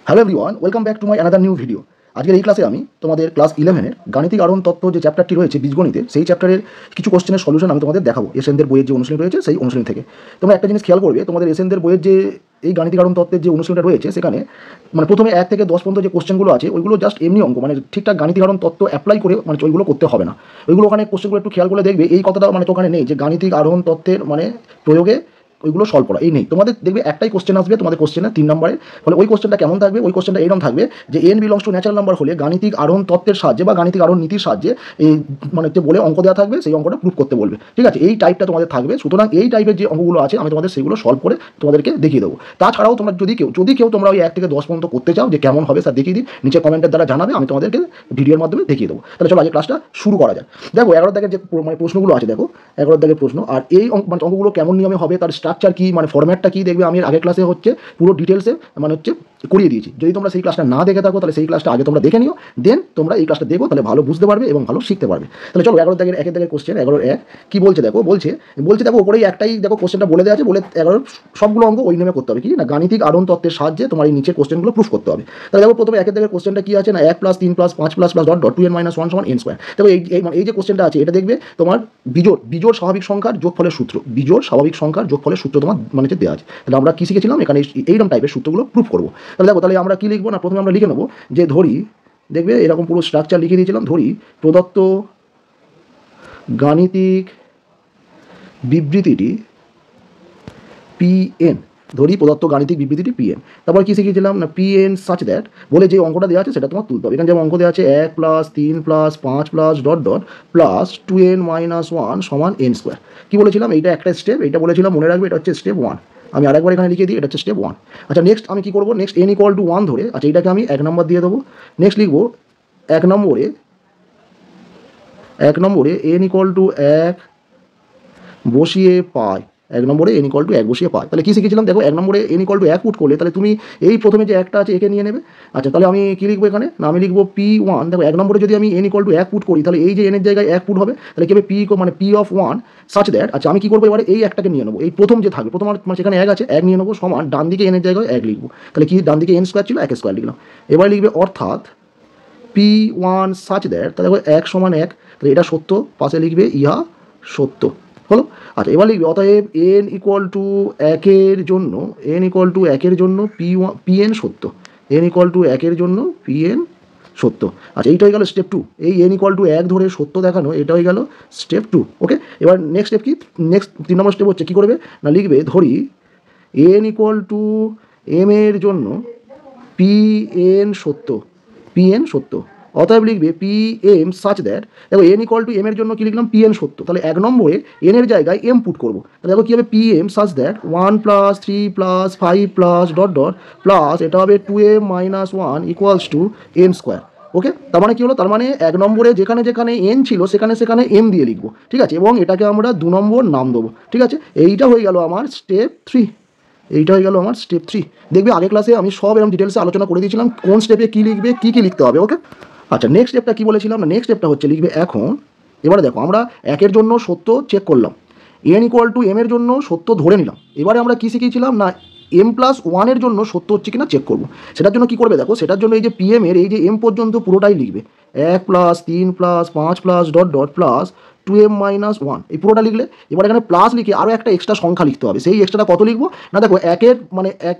Hello everyone, welcome back to my another new video. আজকের এই ক্লাসে আমি তোমাদের ক্লাস 11-এর গাণিতিক আরোহণ তত্ত্ব যে চ্যাপ্টারটি রয়েছে বীজগণিতের, সেই চ্যাপ্টারের কিছু কোশ্চেনের সলিউশন আমি তোমাদের দেখাবো এসএনদের বইয়ের যে অনুশীলনী রয়েছে সেই অনুশীলনী থেকে। তোমরা একটা জিনিস খেয়াল করবে, তোমাদের এসএনদের বইয়ের যে এই গাণিতিক আরোহণ তত্ত্বের যে অনুশীলনটা রয়েছে সেখানে মানে প্রথমে 1 থেকে 10 পর্যন্ত যে কোশ্চেনগুলো আছে ওইগুলো জাস্ট এমনি অঙ্ক, মানে ঠিকঠাক গাণিতিক আরোহণ তত্ত্ব অ্যাপ্লাই করে মানে ওইগুলো করতে হবে না। ওইগুলো ওখানে কোশ্চেনগুলো একটু খেয়াল করে দেখবে, এই কথাটা মানে তো ওখানে নেই যে গাণিতিক আরোহণ তত্ত্বের মানে প্রয়োগে ওইগুলো সলভ করা এই নেই। তোমাদের দেখবে একটাই কোশ্চেন আসবে তোমাদের কোশ্চেনে 3 নম্বরে, ফলে ওই কোশ্চেনটা কেমন থাকবে, ওই কোশ্চেনটা এইরকম থাকবে যে n belongs to natural number হলে গাণিতিক আরোহণ তত্ত্বের সাহায্যে বা গাণিতিক আরোহণ নীতির সাহায্যে এই মানে যে বলে অঙ্ক দেওয়া থাকবে সেই অঙ্কটা প্রুভ করতে বলবে। ঠিক আছে, এই টাইপটা তোমাদের থাকবে। সুতরাং এই টাইপের যে অঙ্কগুলো আছে আমি তোমাদের সেগুলো সলভ করে তোমাদেরকে দেখিয়ে দেবো। তাছাড়াও তোমরা যদি কেউ তোমরা ওই 1 থেকে 10 পর্যন্ত করতে চাও যে কেমন হবে স্যার দেখিয়ে দিন, নিচে কমেন্টের দ্বারা জানাবে, আমি তোমাদেরকে ভিডিওর মাধ্যমে দেখিয়ে দেবো। তাহলে চলো আজকে ক্লাসটা শুরু করা যাক। দেখো 11 দাগের যে মানে প্রশ্নগুলো আছে, দেখো 11 দাগের প্রশ্ন, আর এই মানে অঙ্কগুলো কেমন নিয়মে হবে, তার স্ট্রাকচার কি, মানে ফরম্যাটটা কি, দেখবে আমি আগের ক্লাসে হচ্ছে পুরো ডিটেলসে মানে হচ্ছে করিয়ে দিয়েছি। যদি তোমরা সেই ক্লাসটা না দেখে থাকো তাহলে সেই ক্লাসটা আগে তোমরা দেখে নিও, দেন তোমরা এই ক্লাসটা দেখো, তাহলে ভালো বুঝতে পারবে এবং ভালো শিখতে পারবে। তাহলে চলো 11 দাগের 1 দাগের কোশ্চেন 11-1 কি বলছে দেখো, বলছে দেখো ওপরেই একটাই দেখো কোশ্চেনটা বলে দেওয়া আছে, বলে 11 সবগুলো অঙ্ক ওই নিয়মে করতে হবে, কি না গাণিতিক আরোহণ তত্ত্বের সাহায্যে তোমার এই নিচের কোশ্চেনগুলো প্রুফ করতে হবে। তাহলে দেখো প্রথমে 1 দাগের কোশ্চেনটা কি আছে না 1 + 3 + 5 + ডট ডট 2n - 1 = n²। দেখো এই যে কোশ্চেনটা আছে এটা দেখবে তোমার বিজোড় স্বাভাবিক সংখ্যার যোগফলের সূত্র, বিজোড় স্বাভাবিক সংখ্যার যোগফলের সূত্র তোমার মানে দেওয়া আছে। তাহলে আমরা কি শিখেছিলাম এখানে এইরকম টাইপের সূত্রগুলো প্রুফ করবো। তাহলে দেখো, তাহলে আমরা কি লিখবো না, প্রথমে আমরা লিখে নেবো যে ধরি, দেখবে এরকম পুরো স্ট্রাকচার লিখে দিয়েছিলাম, ধরি প্রদত্ত গাণিতিক বিবৃতিটি pn, ধরি প্রদত্ত গাণিতিক বিবৃতিটি pn। তারপর কি শিখেছিলাম না pn such that বলে যে অঙ্কটা দেওয়া আছে সেটা তোমার তুলতে হবে। এখানে যেমন অঙ্ক দেওয়া আছে 1 + 3 + 5 + dot dot plus 2n - 1 = n²। কি বলেছিলাম, এইটা একটা স্টেপ, এইটা বলেছিলাম মনে রাখবে, এটা হচ্ছে স্টেপ 1। আমি আরেকবার এখানে লিখে দিই, এটা হচ্ছে স্টেপ 1। আচ্ছা নেক্সট আমি কি করবো, নেক্সট n = 1 ধরে, আচ্ছা এইটাকে আমি 1 নম্বর দিয়ে দেবো। নেক্সট লিখবো 1 নম্বরে n = 1 বসিয়ে পাই, 1 নম্বরে n = 1 বসিয়ে পাই। তাহলে কি শিখেছিলাম দেখো, 1 নম্বরে n = 1 পুট করলে তাহলে তুমি এই প্রথমে যে একটা আছে একে নিয়ে নেবে। আচ্ছা তাহলে আমি কি লিখবো এখানে না, আমি লিখবো p1। দেখো 1 নম্বরে যদি আমি n = 1 পুট করি তাহলে এই যে n এর জায়গায় 1 পুট হবে, তাহলে কি হবে p মানে p of 1 such that, আচ্ছা আমি কি করবো এবারে এই একটাকে নিয়ে নেবো, এই প্রথম যে থাকবে প্রথম মানে সেখানে 1 আছে 1 নিয়ে নেবো সমান ডান দিকে n এর জায়গায় 1 লিখবো। তাহলে কি ডান দিকে n² ছিল 1² লিখলাম। এবারে লিখবে অর্থাৎ p1 such that, তাহলে দেখো 1 = 1, তাহলে এটা সত্য, পাশে লিখবে ইহা সত্য হলো। আচ্ছা এবার লিখবে অতএব n = 1 এর জন্য pn সত্য, n = 1 এর জন্য pn সত্য। আচ্ছা এইটা হয়ে গেল স্টেপ 2, এই n = 1 ধরে সত্য দেখানো, এটা হয়ে গেল স্টেপ 2। ওকে, এবার নেক্সট স্টেপ কি, নেক্সট 3 নম্বর স্টেপ হচ্ছে কি করবে না, লিখবে ধরি n = m এর জন্য pn সত্য, অতএব লিখবে pm such that, দেখো n = m এর জন্য কি লিখলাম pn সত্য, তাহলে 1 নম্বরে n এর জায়গায় m পুট করবো। তাহলে দেখো কি হবে pm such that 1 + 3 + 5 + dot dot plus এটা হবে 2m - 1 = n²। ওকে, তার মানে কি হলো, তার মানে 1 নম্বরে যেখানে যেখানে n ছিল সেখানে সেখানে m দিয়ে লিখবো। ঠিক আছে, এবং এটাকে আমরা 2 নম্বর নাম দেবো। ঠিক আছে, এইটা হয়ে গেল আমার স্টেপ 3, এইটা হয়ে গেল আমার স্টেপ 3। দেখবে আগের ক্লাসে আমি সব এরকম ডিটেলসে আলোচনা করে দিয়েছিলাম কোন স্টেপে কী লিখবে, কী লিখতে হবে। ওকে, আচ্ছা নেক্সট স্টেপটা কী বলেছিলাম না, নেক্সট স্টেপটা হচ্ছে লিখবে এখন, এবারে দেখো আমরা 1 এর জন্য সত্য চেক করলাম, n = m এর জন্য সত্য ধরে নিলাম। এবারে আমরা কী শিখেছিলাম না m+1 এর জন্য সত্য হচ্ছে কিনা চেক করবো। সেটার জন্য কি করবে দেখো, সেটার জন্য এই যে pm এর এই যে m পর্যন্ত পুরোটাই লিখবে 1 + 3 + 5 + ডট ডট প্লাস 2m - 1, এই পুরোটা লিখলে এবার এখানে প্লাস লিখে আরও একটা এক্সট্রা সংখ্যা লিখতে হবে। সেই এক্সট্রাটা কত লিখবো না, দেখো 1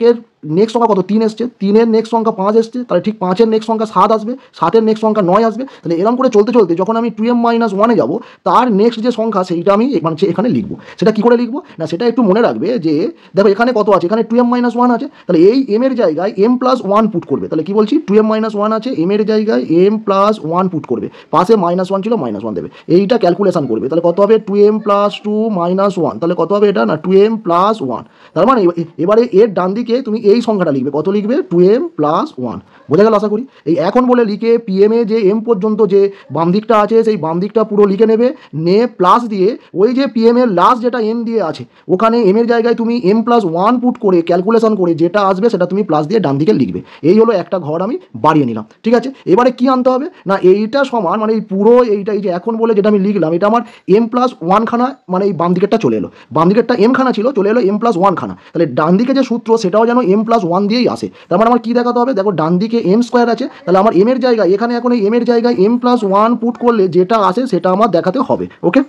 এর নেক্সট সংখ্যা কত 3 এসছে, 3-এর নেক্সট সংখ্যা 5 এসছে, তাহলে ঠিক 5-এর নেক্সট সংখ্যা 7 আসবে, 7-এর নেক্সট সংখ্যা 9 আসবে। তাহলে এরকম করে চলতে চলতে যখন আমি 2m - 1-এ যাবো তার নেক্সট যে সংখ্যা সেইটা আমি মানে এখানে লিখবো। সেটা কি করে লিখবো না, সেটা একটু মনে রাখবে যে দেখো এখানে কত আছে, এখানে 2m - 1 আছে, তাহলে এই m এর জায়গায় m+1 পুট করবে। তাহলে কি বলছি 2m - 1 আছে, m এর জায়গায় m+1 পুট করবে, পাশে -1 ছিল -1 দেবে, এইটা ক্যালকুলেশন করবে। তাহলে কত হবে 2m + 2 - 1, তাহলে কত হবে এটা না 2m + 1। তার মানে এবারে এর ডান দিকে তুমি এই সংখ্যাটা লিখবে, কত লিখবে 2m + 1। বোঝা গেল আশা করি। এই এখন বলে লিখে pm এ যে m পর্যন্ত যে বাম দিকটা আছে সেই বাম দিকটা পুরো লিখে নেবে, নে প্লাস দিয়ে ওই যে pm এর লাস্ট যেটা n দিয়ে আছে ওখানে m এর জায়গায় তুমি m+1 পুট করে ক্যালকুলেশন করে যেটা আসবে সেটা তুমি প্লাস দিয়ে ডান দিকে লিখবে। এই হলো একটা ঘর আমি বাড়িয়ে নিলাম। ঠিক আছে, এবারে কি আনতে হবে না এইটা সমান মানে এই পুরো এইটা এই যে এখন বলে যেটা আমি লিখলাম এটা আমার m+1 খানা, মানে এই বাম দিকেরটা চলে এলো, বাম দিকেরটা m খানা ছিল চলে এলো m+1 খানা। তাহলে ডান দিকে যে সূত্র সেটাও যেন m+1 দিয়েই আসে। তার মানে আমার কী দেখাতে হবে, দেখো ডান দিকে m স্কোয়ার আছে, তাহলে আমার m এর জায়গায় এখানে এখন এই m এর জায়গায় m+1 পুট করলে যেটা আসে সেটা আমার দেখাতে হবে। ওকে,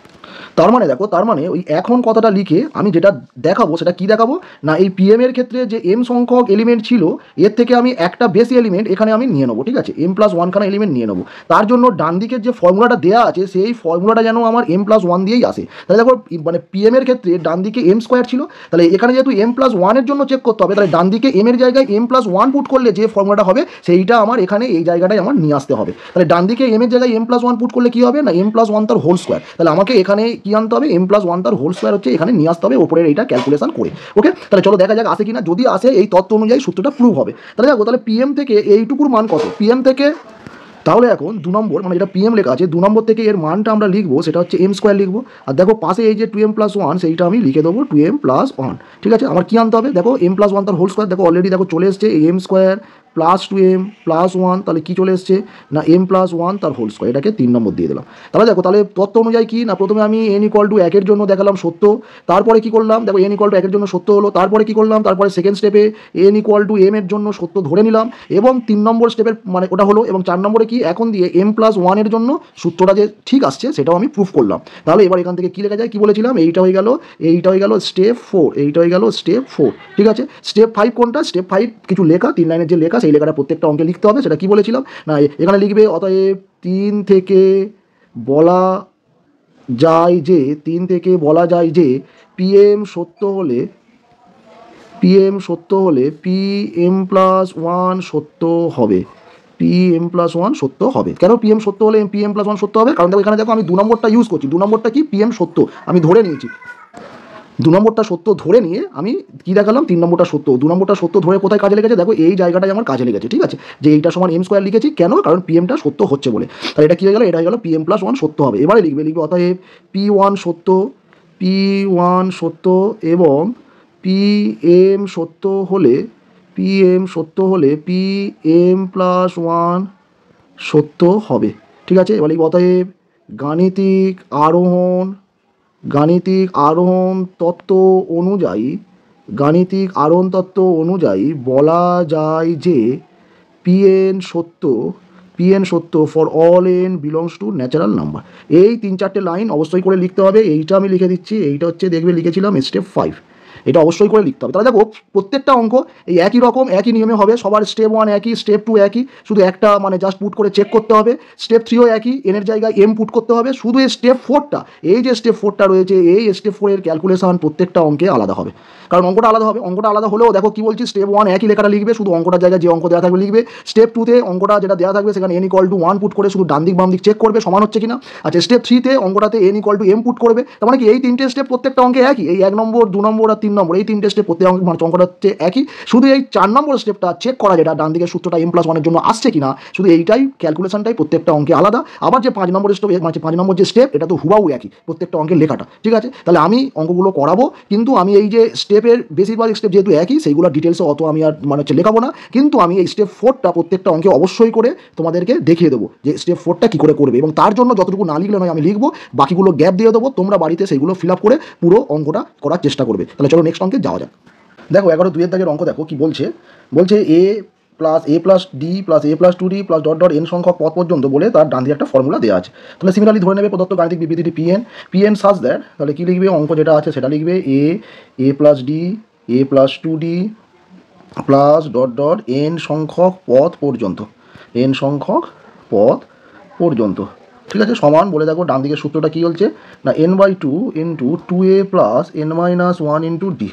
তার মানে দেখো, তার মানে ওই এখন কথাটা লিখে আমি যেটা দেখাবো সেটা কি দেখাবো না, এই পিএম এর ক্ষেত্রে যে m সংখ্যক এলিমেন্ট ছিল এর থেকে আমি একটা বেশি এলিমেন্ট এখানে আমি নিয়ে নেবো, ঠিক আছে, m+1 খানা এলিমেন্ট নিয়ে নেবো। তার জন্য ডান দিকের যে ফর্মুলাটা দেওয়া আছে সেই ফর্মুলাটা যেন আমার m+1 দিয়েই আসে। তাহলে দেখো মানে পিএম এর ক্ষেত্রে ডান দিকে m স্কোয়ার ছিল, তাহলে এখানে যেহেতু m+1 এর জন্য চেক করতে হবে, তাহলে ডান দিকে m এর জায়গায় m+1 পুট করলে যে ফর্মুলাটা হবে সেইটা আমার এখানে এই জায়গাটায় আমার নিয়ে আসতে হবে। তাহলে ডান দিকে m এর জায়গায় m+1 পুট করলে কি হবে না, m+1 তার হোল স্কোয়ার। তাহলে আমাকে এখানে কি আনতে হবে, m+1 তার হোল স্কোয়ার হচ্ছে এখানে নিয়ে আসতে হবে ওপরের এইটা ক্যালকুলেশন করে। ওকে, তাহলে চলো দেখা যাক আসে কিনা। যদি আসে এই তত্ত্ব অনুযায়ী সূত্রটা প্রুভ হবে। তাহলে দেখো, তাহলে পিএম থেকে এইটুকুর মান কত, পিএম থেকে, তাহলে এখন 2 নম্বর মানে যেটা পিএম লেখা আছে 2 নম্বর থেকে এর মানটা আমরা লিখবো সেটা হচ্ছে m স্কোয়ার লিখবো। আর দেখো পাশে এই যে 2m+1 সেইটা আমি লিখে দেবো 2m+1। ঠিক আছে, আমার কি আনতে হবে, দেখো m+1 তার হোল স্কোয়ার, দেখো অলরেডি দেখো চলে এসছে m স্কোয়ার প্লাস 2m+1, তাহলে কি চলে এসছে না m+1 তার হোল স্কোয়ার, এটাকে 3 নম্বর দিয়ে দিলাম। তাহলে দেখো, তাহলে তত্ত্ব অনুযায়ী কি না, প্রথমে আমি n=1 এর জন্য দেখালাম সত্য, তারপরে কি করলাম, দেখো n=1 এর জন্য সত্য হলো, তারপরে কি করলাম, তারপরে সেকেন্ড স্টেপে n=m এর জন্য সত্য ধরে নিলাম, এবং 3 নম্বর স্টেপের মানে ওটা হলো, এবং 4 নম্বরে কি এখন দিয়ে m+1 এর জন্য সূত্রটা যে ঠিক আসছে সেটাও আমি প্রুফ করলাম। তাহলে এবার এখান থেকে কি লেখা যায়, কি বলেছিলাম, এইটা হয়ে গেল স্টেপ 4, এইটা হয়ে গেল স্টেপ 4। ঠিক আছে, স্টেপ 5 কোনটা, স্টেপ 5 কিছু লেখা 3 লাইনের যে লেখা সেই লেখাটা প্রত্যেকটা অঙ্কে লিখতে হবে। সেটা কি বলেছিলাম না, এখানে লিখবে অতএব 3 থেকে বলা যায় যে পিএম সত্য হলে pm+1 সত্য হবে, pm+1 সত্য হবে। কেন পিএম সত্য হলে pm+1 সত্য হবে, কারণ দেখো এখানে দেখো আমি 2 নম্বরটা ইউজ করছি, 2 নম্বরটা কি পিএম সত্য আমি ধরে নিয়েছি, 2 নম্বরটা সত্য ধরে নিয়ে আমি কি দেখালাম, 3 নম্বরটা সত্য, 2 নম্বরটা সত্য ধরে কোথায় কাজে লেগেছে, দেখো এই জায়গাটায় আমার কাজে লেগেছে। ঠিক আছে, যে এইটা সমান m স্কোয়ার লিখেছি কেন, কারণ পিএমটা সত্য হচ্ছে বলে। তাহলে এটা কি হয়ে গেল, এটা হয়ে গেল pm+1 সত্য হবে। এবারে লিখবে অতএব p1 সত্য এবং pm সত্য হলে pm+1 সত্য হবে। ঠিক আছে, এবার লিখব অতএব গাণিতিক আরোহণ তত্ত্ব অনুযায়ী বলা যায় যে পিএন সত্য for all n belongs to natural number. এই 3-4টে লাইন অবশ্যই করে লিখতে হবে। এইটা আমি লিখে দিচ্ছি, এইটা হচ্ছে দেখবে লিখেছিলাম স্টেপ 5, এটা অবশ্যই করে লিখতে হবে। তাহলে দেখো প্রত্যেকটা অঙ্ক এই একই রকম একই নিয়মে হবে, সবার স্টেপ 1 একই, স্টেপ 2 একই, শুধু একটা মানে জাস্ট পুট করে চেক করতে হবে। স্টেপ 3ও একই, এনের জায়গায় m পুট করতে হবে। শুধু এই স্টেপ 4টা, এই যে স্টেপ 4টা রয়েছে এই স্টেপ 4 এর ক্যালকুলেশন প্রত্যেকটা অঙ্কে আলাদা হবে, কারণ অঙ্কটা আলাদা হবে। অঙ্কটা আলাদা হলেও দেখো কি বলছি, স্টেপ 1 একই লেখাটা লিখবে, শুধু অঙ্কটার জায়গায় যে অঙ্ক দেওয়া থাকবে লিখবে। স্টেপ 2তে অঙ্কটা যেটা দেওয়া থাকবে সেখানে n=1 পুট করে শুধু ডান দিক বাম দিক চেক করবে সমান হচ্ছে কিনা। আচ্ছা, স্টেপ 3তে অঙ্কটাতে n=m পুট করবে। তার মানে কি এই 3টে স্টেপ প্রত্যেকটা অঙ্কে একই, এই 1 নম্বর 2 নম্বর আর 3 নম্বর এই 3টে স্টেপ প্রত্যেক মানে অঙ্কটা হচ্ছে একই। শুধু এই 4 নম্বর স্টেপটা চেক করা, যেটা ডান দিকের সূত্রটা m+1 এর জন্য আসছে কিনা, শুধু এইটাই ক্যালকুলেশনটাই প্রত্যেকটা অঙ্কে আলাদা। আবার যে 5 নম্বর স্টেপ মানে 5 নম্বর যে স্টেপ এটা তো হুবাহু একই প্রত্যেকটা অঙ্কের লেখাটা। ঠিক আছে, তাহলে আমি অঙ্কগুলো করাবো, কিন্তু আমি এই যে স্টেপের বেশিরভাগ স্টেপ যেহেতু একই সেইগুলো ডিটেলসে অত আমি আর মানে হচ্ছে লেখাবো না, কিন্তু আমি এই স্টেপ 4টা প্রত্যেকটা অঙ্কে অবশ্যই করে তোমাদেরকে দেখিয়ে দেবো যে স্টেপ 4টা কী করে করবে, এবং তার জন্য যতটুকু না লিখলে নয় আমি লিখবো, বাকিগুলো গ্যাপ দিয়ে দেবো, তোমরা বাড়িতে সেইগুলো ফিল আপ করে পুরো অঙ্কটা করার চেষ্টা করবে। তাহলে চলো নেক্সট অঙ্কে যাওয়া যাক। দেখো 11-2 দাগের অঙ্ক দেখো কি বলছে a+a+d+a+2d +n সংখ্যক পদ পর্যন্ত বলে তার ডান দিকে একটা ফর্মুলা দেওয়া আছে। তাহলে সিমিলারলি ধরে নেবে প্রদত্ত গাণিতিক বিবৃতিটি পিএন সাজ দ্যাট, তাহলে কি লিখবে, অঙ্ক যেটা আছে সেটা লিখবে a+d a+2d n সংখ্যক পদ পর্যন্ত। ঠিক আছে, সমান বলে দেখো ডান দিকের সূত্রটা কি বলছে না, n/2 × 2a + n-1 × d।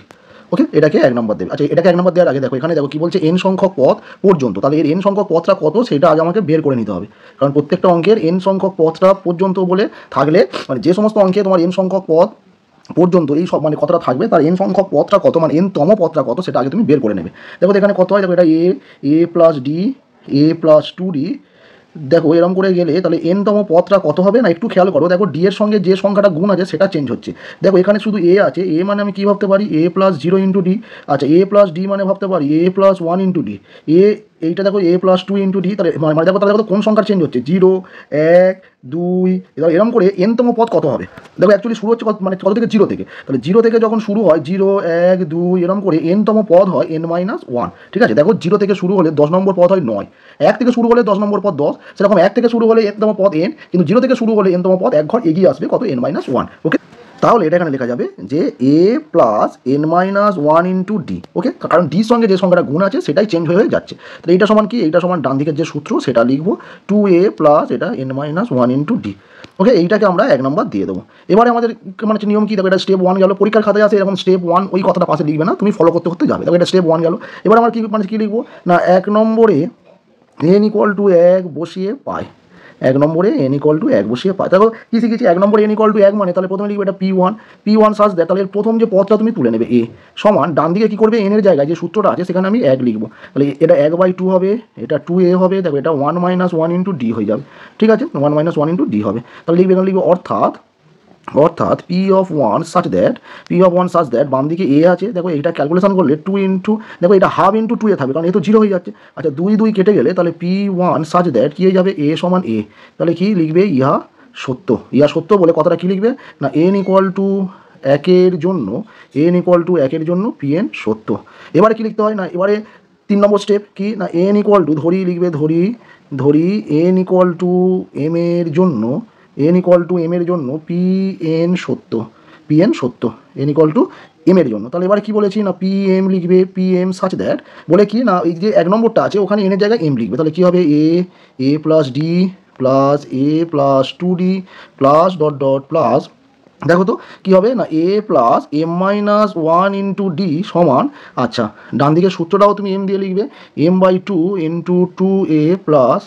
ওকে, এটাকে 1 নম্বর দেবে। আচ্ছা, এটাকে 1 নম্বর দেওয়ার আগে দেখো এখানে দেখো কি বলছে, n সংখ্যক পদ পর্যন্ত। তাহলে এর n সংখ্যক পদটা কত সেটা আগে আমাকে বের করে নিতে হবে, কারণ প্রত্যেকটা অঙ্কের n সংখ্যক পদটা পর্যন্ত বলে থাকলে মানে যে সমস্ত অঙ্কে তোমার n সংখ্যক পদ পর্যন্ত এই সব মানে কতটা থাকবে তার n সংখ্যক পদটা কত মানে n তম পদটা কত সেটা আগে তুমি বের করে নেবে। দেখো এখানে কত হয়, দেখো এটা a+d a+2d, দেখো এরকম করে গেলে তাহলে n তম পদটা কত হবে না, একটু খেয়াল করো। দেখো d এর সঙ্গে যে সংখ্যাটা গুণ আছে সেটা চেঞ্জ হচ্ছে। দেখো এখানে শুধু a আছে, a মানে আমি কি ভাবতে পারি a+0 × d। আচ্ছা, a+d মানে ভাবতে পারি a+1 × d, এইটা দেখো এ প্লাস টু ইন্টু ডি, তাহলে মানে দেখো তাহলে দেখো কোন সংখ্যার চেঞ্জ হচ্ছে, 0 1 2, এরকম করে এনতম পদ কত হবে। দেখো অ্যাকচুয়ালি শুরু হচ্ছে মানে কত থেকে, 0 থেকে, তাহলে 0 থেকে যখন শুরু হয় 0 1 2 এরকম করে এনতম পদ হয় n-1। ঠিক আছে, দেখো 0 থেকে শুরু হলে 10 নম্বর পদ হয় 9, 1 থেকে শুরু হলে 10 নম্বর পদ 10, সেরকম 1 থেকে শুরু হলে এনতম পদ n, কিন্তু 0 থেকে শুরু হলে এনতম পদ এক ঘর এগিয়ে আসবে কত, n-1। ওকে, তাহলে এটা এখানে লেখা যাবে যে এ প্লাস n-1 ইন্টু ডি। ওকে, কারণ ডির সঙ্গে যে সংখ্যাটা গুণ আছে সেটাই চেঞ্জ হয়ে যাচ্ছে, তাহলে এইটা সমান কি, এইটা সমান ডান দিকের যে সূত্র সেটা লিখবো 2a প্লাস এটা n-1 ইন্টু ডি। ওকে, এইটাকে আমরা 1 নম্বর দিয়ে দেবো। এবারে আমাদের মানে নিয়ম কি, দেখো এটা স্টেপ 1 গেল, পরীক্ষার খাতায় আছে এরকম স্টেপ 1, ওই কথাটা পাশে লিখবে না, তুমি ফলো করতে করতে যাবে। দেখো এটা স্টেপ 1 গেল। এবার আমরা কি মানে কি লিখবো না, 1 নম্বরে n=1 বসিয়ে পাই, 1 নম্বরে n=1 বসিয়ে পাই। দেখো কি শিখেছি, 1 নম্বরে n=1 মানে তাহলে প্রথমে লিখবে এটা p1 সার্চ দেয়, তাহলে প্রথম যে পদটা তুমি তুলে নেবে a সমান ডান দিকে কি করবে, n এর জায়গায় যে সূত্রটা আছে সেখানে আমি 1 লিখবো, তাহলে এটা 1/2 হবে, এটা 2a হবে, দেখো এটা 1 - 1 ইন্টু ডি হয়ে যাবে। ঠিক আছে, 1 - 1 ইন্টু ডি হবে, তাহলে লিখবে এখানে লিখবে অর্থাৎ p(1) such that বাম দিকে a আছে, দেখো এটা ক্যালকুলেশন করলে 2 ইন্টু, দেখো এটা হাফ ইন্টু 2a থাকবে কারণ এ তো 0 হয়ে যাচ্ছে। আচ্ছা 2 কেটে গেলে তাহলে p(1) such that কি হয়ে যাবে, a সমান a, তাহলে কি লিখবে, ইহা সত্য বলে কথাটা কি লিখবে না, n=1 এর জন্য pn সত্য। এবারে কি লিখতে হয় না, এবারে 3 নম্বর স্টেপ কি না, ধরি n=m এর জন্য pn সত্য, n=m এর জন্য। তাহলে এবার কি বলেছি না, pm লিখবে, pm সাচ দ্যাট বলে কি না, এই যে 1 নম্বরটা আছে ওখানে n এর জায়গায় m লিখবে, তাহলে কি হবে a plus d plus a plus 2d plus dot dot plus, দেখো তো কী হবে না, a plus m-1 into D সমান, আচ্ছা ডান দিকের সূত্রটাও তুমি m দিয়ে লিখবে, m/2 into 2a plus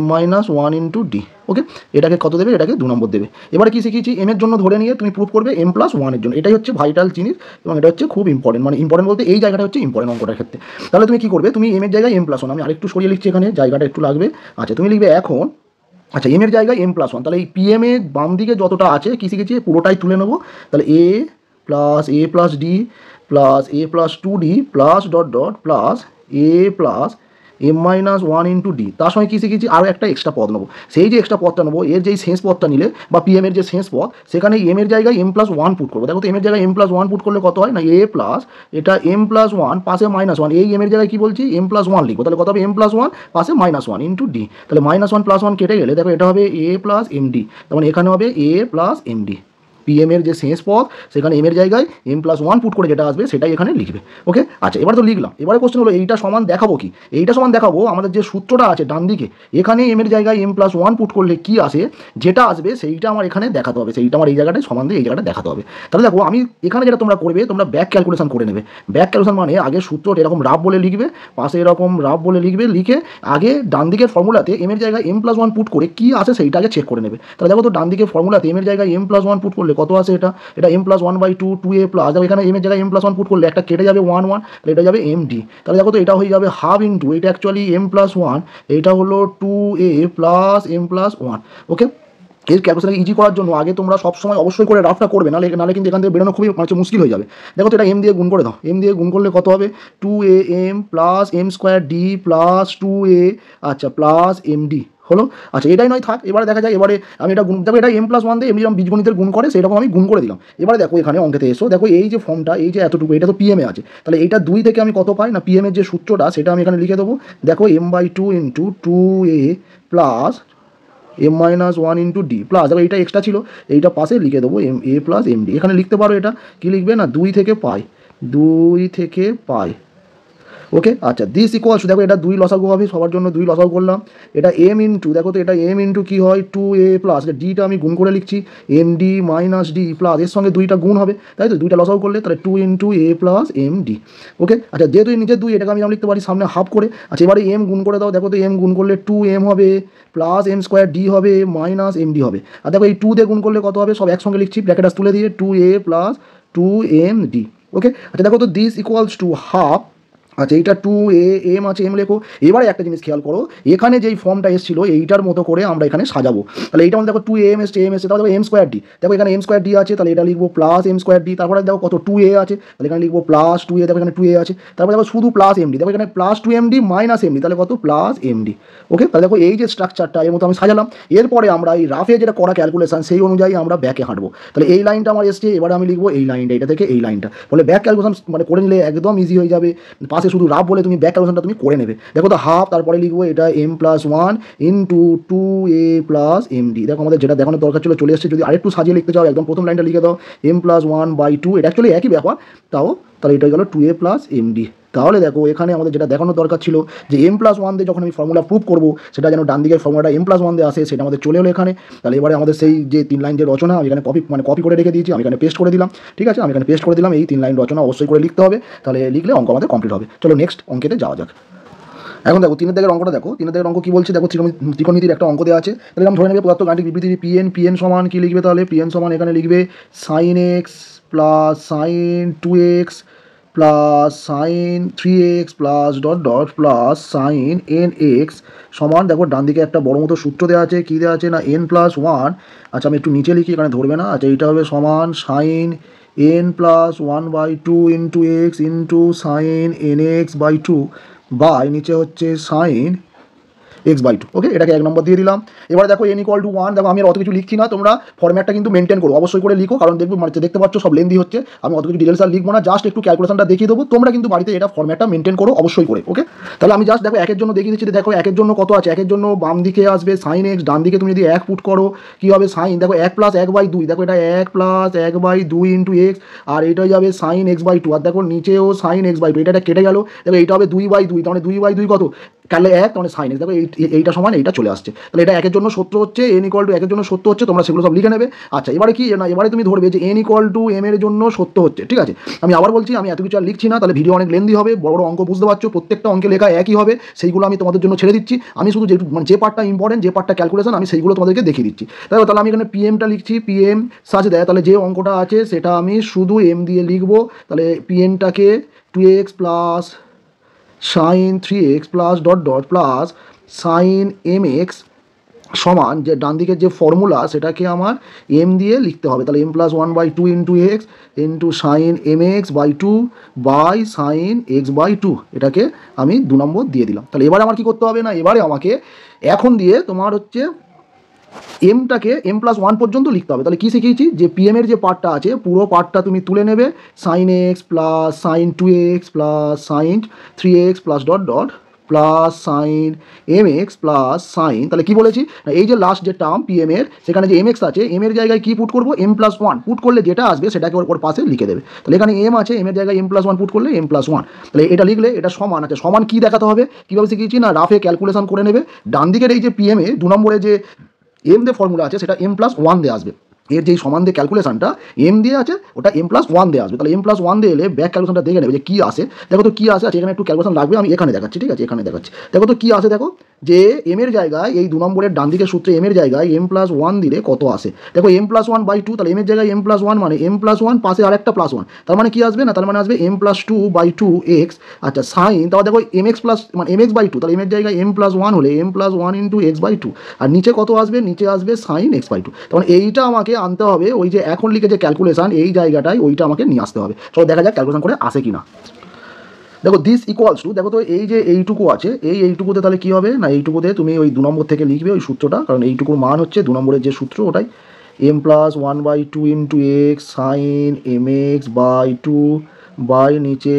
m-1 into d. Okay, এটাকে কত দেবে, এটাকে 2 নম্বর দেবে। এবারে কি শিখেছি, এম এর জন্য ধরে নিয়ে তুমি প্রুভ করবে m+1 এর জন্য, এটাই হচ্ছে ভাইটাল জিনিস এবং এটা হচ্ছে খুব ইম্পর্টেন্ট, মানে ইম্পর্টেন্ট বলতে এই জায়গাটা হচ্ছে ইম্পর্টেন্ট অঙ্কটার ক্ষেত্রে। তাহলে তুমি কি করবে, তুমি m এর জায়গায় m+1, আমি আরেকটু সরিয়ে লিখছি এখানে, জায়গাটা একটু লাগবে। আচ্ছা তুমি লিখবে এখন, আচ্ছা এম এর জায়গায় m+1, তাহলে এই pm এর বাম দিকে যতটা আছে কি শিখেছি পুরোটাই তুলে নেবো, তাহলে a plus d plus a plus 2d plus dot dot plus a plus m-1 into D, তার সঙ্গে কী শিখেছি আরও একটা এক্সট্রা পদ নেবো, সেই যে এক্সট্রা পদটা নেবো এর যেই শেষ পদটা নিলে বা pm এর যে শেষ পদ সেখানে m এর জায়গায় m+1 পুট করবো। দেখো তো m এর জায়গায় m+1 পুট করলে কত হয় না, a প্লাস এটা m+1 পাশে -1, এই m এর জায়গায় কি বলছি m+1 লিখবো, তাহলে কত হবে m+1 পাশে -1 ইন্টু ডি, তাহলে -1 + 1 কেটে গেলে দেখো এটা হবে a প্লাস md, তখন এখানে হবে a প্লাস md, pm এর যে শেষ পদ সেখানে m এর জায়গায় m+1 পুট করে যেটা আসবে সেটাই এখানে লিখবে। ওকে, আচ্ছা এবার তো লিখলাম, এবারে কোশ্চেন হলো এইটা সমান দেখাবো কি, এইটা সমান দেখাবো আমাদের যে সূত্রটা আছে ডান দিকে এখানে m এর জায়গায় m+1 পুট করলে কি আসে, যেটা আসবে সেইটা আমার এখানে দেখাতে হবে, সেইটা আমার এই জায়গাটায় সমান দিয়ে এই জায়গাটা দেখাতে হবে। তাহলে দেখো আমি এখানে যেটা তোমরা করবে, তোমরা ব্যাক ক্যালকুলেশন করে নেবে। ব্যাক ক্যালকুলেশন মানে আগে সূত্রটা এরকম রাফ বলে লিখবে, পাশে এরকম রাফ বলে লিখবে, লিখে আগে ডান দিকের ফর্মুলাতে m এর জায়গায় m+1 পুট করে কি আসে সেইটা আগে চেক করে নেবে। তাহলে দেখো তো ডান দিকের ফর্মুলাতে m এর জায়গায় m+1 পুট করলে কত আসে, এটা m+1/2 2a প্লাস, দেখো এখানে m এর জায়গায় m+1 পুট করলে একটা কেটে যাবে 1 1, তাহলে এটা যাবে md, তাহলে দেখো তো এটা হয়ে যাবে হাফ ইন্টু, এটা অ্যাকচুয়ালি m+1, এটা হলো 2a প্লাস m+1। ওকে, এর ক্যালকুলেশনকে ইজি করার জন্য আগে তোমরা সবসময় অবশ্যই করে রাফটা করবে, নাহলে কিন্তু এখান থেকে বেরোনো খুবই মুশকিল হয়ে যাবে। দেখো তো এটা m দিয়ে গুণ করে দাও, m দিয়ে গুণ করলে কত হবে 2am plus m² d plus 2a, আচ্ছা প্লাস md হলো। আচ্ছা এটাই নয় থাক, এবারে দেখা যায়, এবারে আমি এটা গুণ, দেখো এটা m+1 দিয়ে এমনি যেমন বীজগণিতের গুণ করে সেরকম আমি গুণ করে দিলাম। এবারে দেখো এখানে অঙ্কেতে এসো, দেখো এই যে ফর্মটা, এই যে এতটুকু এটা তো pm এ আছে, তাহলে এইটা 2 থেকে আমি কত পাই না, pm এর যে সূত্রটা সেটা আমি এখানে লিখে দেবো, দেখো m/2 into 2a plus m-1 into D plus, দেখো এইটা এক্সট্রা ছিল এইটা পাশে লিখে দেবো a প্লাস md, এখানে লিখতে পারো এটা কি লিখবে না 2 থেকে পাই। ওকে, আচ্ছা দিস ইকুয়ালস, দেখো এটা 2 লসাগু হবে, সবার জন্য 2 লসাগু করলাম, এটা m ইন্টু, দেখো তো এটা m ইন্টু কী হয় 2a প্লাস, ডিটা আমি গুণ করে লিখছি md মাইনাস ডি প্লাস, এর সঙ্গে 2টা গুণ হবে তাই তো, 2টা লসাগু করলে তাহলে 2 ইন্টু a প্লাস md। ওকে, আচ্ছা যেহেতু নিচে 2 এটাকে আমি যেমন লিখতে পারি সামনে হাফ করে। আচ্ছা এবারে m গুণ করে দাও, দেখো তো m গুণ করলে 2m হবে প্লাস m² d হবে মাইনাস md হবে, আর দেখো এই 2 দিয়ে গুণ করলে কত হবে, সব একসঙ্গে লিখছি ব্র্যাকেট তুলে দিয়ে 2a প্লাস 2md। ওকে, আচ্ছা দেখো তো দিস ইকুয়ালস টু হাফ আচ্ছা এইটা 2a m আছে m লেখো। এবারে একটা জিনিস খেয়াল করো, এখানে যেই ফর্মটা এসেছিল এইটার মতো করে আমরা এখানে সাজাবো। তাহলে এইটা আমাদের দেখো 2am এসছে, m এসছে, তাহলে দেখো m স্কোয়ার ডি, দেখো এখানে m স্কোয়ার ডি আছে, তাহলে এটা লিখবো প্লাস m স্কোয়ার ডি। তারপরে দেখো কত 2a আছে, তাহলে এখানে লিখবো প্লাস 2a, দেখো এখানে 2a আছে। তারপরে দেখো শুধু প্লাস md, দেখো এখানে প্লাস 2md মাইনাস md, তাহলে কত প্লাস md। ওকে, তাহলে দেখো এই যে স্ট্রাকচারটা এর মতো আমি সাজালাম। এরপরে আমরা এই রাফে যেটা করা ক্যালকুলেশন সেই অনুযায়ী আমরা ব্যাকে হাঁটবো। তাহলে এই লাইনটা আমার এসছে, এবারে আমি লিখবো এই লাইনটা, এটা থেকে এই লাইনটা, ফলে ব্যাক ক্যালকুলেশন মানে করে নিলে একদম ইজি হয়ে যাবে। পাশে শুধু রাফ বলে তুমি ব্যাক ক্যালকুলেশনটা তুমি করে নেবে। দেখো তো হাফ, তারপরে লিখবো এটা m+1 into 2a plus md। দেখো আমাদের যেটা দেখানোর দরকার ছিল চলে এসছে। যদি আরেকটু সাজিয়ে লিখতে চাও একদম প্রথম লাইনটা লিখে দাও m+1/2, এটা অ্যাকচুয়ালি একই ব্যাপার তাও, তাহলে এটা গেল 2a প্লাস md। তাহলে দেখো এখানে আমাদের যেটা দেখানোর দরকার ছিল যে m+1 দিয়ে যখন আমি ফর্মুলা প্রুভ করবো সেটা যেন ডান দিকের ফর্মুলাটা m+1 দিয়ে আসে, সেটা আমাদের চলে এলো এখানে। তাহলে এবারে আমাদের সেই যে 3 লাইন যে রচনা আমি এখানে কপি করে রেখে দিয়েছি, আমি এখানে পেস্ট করে দিলাম। ঠিক আছে, আমি এখানে পেস্ট করে দিলাম। এই 3 লাইন রচনা অবশ্যই করে লিখতে হবে, তাহলে লিখলে অঙ্ক আমাদের কমপ্লিট হবে। চলো নেক্সট অঙ্কেতে যাওয়া যাক। এখন দেখো 3 দাগের অঙ্কটা দেখো। 3 দাগের অঙ্ক কি বলছে দেখো, ত্রিকোণমিতির একটা অঙ্ক দেওয়া আছে। তাহলে আমি ধরে নেবে পদার্থ গাণিতিক বিবৃতি pn সমান কি লিখবে, তাহলে pn সমান এখানে লিখবে sin x plus sin 2x plus sin 3x plus dot dot plus sin nx সমান, দেখো ডান দিকে একটা বড় মতো সূত্র দেওয়া আছে। কী দেওয়া আছে না n+1। আচ্ছা আমি একটু নিচে লিখি, এখানে ধরবে না। আচ্ছা এইটা হবে সমান sin n+1/2 into x into sin nx/2 by নিচে হচ্ছে sin x/2। ওকে, এটাকে 1 নম্বর দিয়ে দিলাম। এবার দেখো n=1, দেখো আমি আর অত কিছু লিখছি না, তোমরা ফরম্যাটটা কিন্তু মেনটেন করো, অবশ্যই করে লিখো, কারণ দেখবো মানে দেখতে পাচ্ছ সব লেন্দি হচ্ছে। আমি অত কিছু ডিটেলস আর লিখবো না, জাস্ট একটু ক্যালকুলেশনটা দেখিয়ে দেবো, তোমরা কিন্তু বাড়িতে এটা ফরম্যাটটা মেনটেন করো অবশ্যই করে। ওকে, তাহলে আমি জাস্ট দেখো একের জন্য দেখিয়ে দিচ্ছি। দেখো একের জন্য কত আছে, একের জন্য বাম দিকে আসবে sin x, ডান দিকে তুমি যদি 1 পুট করো কী হবে sin, দেখো 1 + 1/2, দেখো এটা 1 + 1/2 ইন্টু এক্স, আর এইটা যাবে sin x/2, আর দেখো নিচেও sin x/2, এটা কেটে গেল। দেখো এইটা হবে 2/2, তাহলে 2/2 কত কাটলে 1, তাহলে sin x, দেখো এইটা সমান এইটা চলে আসছে। তাহলে এটা একের জন্য সত্য হচ্ছে, n=1 এর জন্য সত্য হচ্ছে, তোমরা সেগুলো সব লিখে নেবে। আচ্ছা এবারে কি না, এবারে তুমি ধরবে যে n=m এর জন্য সত্য হচ্ছে। ঠিক আছে, আমি আবার বলছি আমি এত কিছু আর লিখছি না, তাহলে ভিডিও অনেক লেন্দি হবে, বড় বড় অঙ্ক বুঝতে পারছো, প্রত্যেকটা অঙ্কে লেখা একই হবে, সেইগুলো আমি তোমাদের জন্য ছেড়ে দিচ্ছি। আমি শুধু যে পার্টটা ইম্পর্টেন্ট, যে পার্টটা ক্যালকুলেশন, আমি সেইগুলো তোমাদেরকে দেখিয়ে দিচ্ছি। তাহলে আমি এখানে পিএমটা লিখছি, পিএম সার্চ দেয়, তাহলে যে অঙ্কটা আছে সেটা আমি শুধু এম দিয়ে লিখবো। তাহলে পিএনটাকে 2x plus sin 3x plus dot dot plus sin mx সমান, যে ডান দিকের যে ফর্মুলা সেটাকে আমার এম দিয়ে লিখতে হবে। তাহলে m+1/2 into x into sin mx/2 by sin x/2, এটাকে আমি 2 নম্বর দিয়ে দিলাম। তাহলে এবারে আমার কি করতে হবে না, এবারে আমাকে এখন দিয়ে তোমার হচ্ছে এমটাকে m+1 পর্যন্ত লিখতে হবে। তাহলে কী শিখিয়েছি, যে পিএম এর যে পার্টটা আছে পুরো পার্টটা তুমি তুলে নেবে, sin x plus sin 2x plus sin 3x plus dot dot plus sin mx plus sin, তাহলে কি বলেছি না এই যে লাস্ট যে টার্ম পিএম এর সেখানে যে mx আছে, m এর জায়গায় কি পুট করবো m+1 পুট করলে যেটা আসবে সেটাকে ওর পাশে লিখে দেবে। তাহলে এখানে m আছে, m এর জায়গায় m+1 পুট করলে m+1, তাহলে এটা লিখলে এটা সমান আছে। সমান কি দেখাতে হবে, কীভাবে শিখিয়েছি না রাফে ক্যালকুলেশন করে নেবে। ডান দিকের এই যে পিএম এ 2 নম্বরে যে এম দিয়ে ফর্মুলা আছে সেটা m+1 দিয়ে আসবে, এর যেই সমান দিয়ে ক্যালকুলেশনটা এম দিয়ে আছে ওটা m+1 দিয়ে আসবে। তাহলে m+1 দিয়ে এলে ব্যাক ক্যালকুলেশনটা দেখে নেবে যে কী আসে। দেখো তো কী আসে, এখানে একটু ক্যালকুলেশন লাগবে, আমি এখানে দেখাচ্ছি। ঠিক আছে, এখানে দেখাচ্ছি, দেখো তো কী আসে। দেখো যে এম এর জায়গায় এই 2 নম্বরের ডান দিকের সূত্রে এম এর জায়গায় m+1 দিলে কত আসে, দেখো m+1/2, তাহলে এম এর জায়গায় m+1 মানে m+1 পাশে আর একটা +1, তার মানে কি আসবে না, তার মানে আসবে m+2/2x। আচ্ছা সাইন, তাহলে দেখো mx প্লাস মানে mx/2, তাহলে এম এর জায়গায় m+1 হলে m+1 ইন্টু x/2, আর নিচে কত আসবে, নিচে আসবে sin x/2। তখন এইটা আমাকে আনতে হবে, ওই যে এখন লিখে যে ক্যালকুলেশন এই জায়গাটায় ওইটা আমাকে নিয়ে আসতে হবে। চলো দেখা যাক ক্যালকুলেশন করে আসে কিনা। দেখো দিস ইকুয়ালস টু, দেখো তো এই যে এইটুকু আছে, এইটুকুতে তাহলে কী হবে না, এইটুকুতে তুমি ওই 2 নম্বর থেকে লিখবে ওই সূত্রটা, কারণ এইটুকুর মান হচ্ছে 2 নম্বরের যে সূত্র ওটাই m+1/2 into x sign mx/2 by নিচে